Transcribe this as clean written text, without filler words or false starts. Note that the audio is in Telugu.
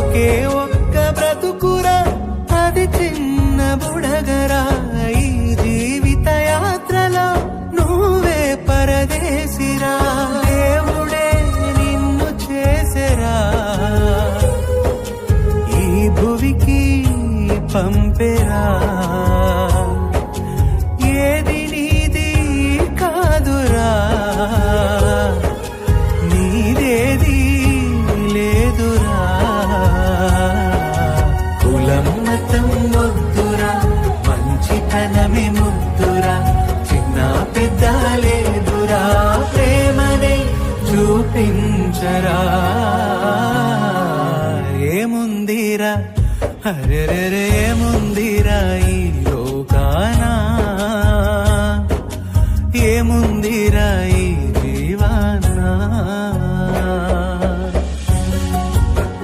ఒకే ఒక్క బ్రతుకురా అది చిన్న బుడగరా ఈ జీవిత యాత్రలో నువ్వే పరదేశిరా దేవుడే నిన్ను చేసెరా ఈ భువికి పంపెరా ఏది నీది కాదురా నీదేది లేదురా కులం మతం వద్దురా మంచితనమే ముద్దురా చిన్న పెద్ద లేదురా ప్రేమనే చూపించరా ఏముందిరా అరెరెరే ఏముందిరా ఈ లోకానా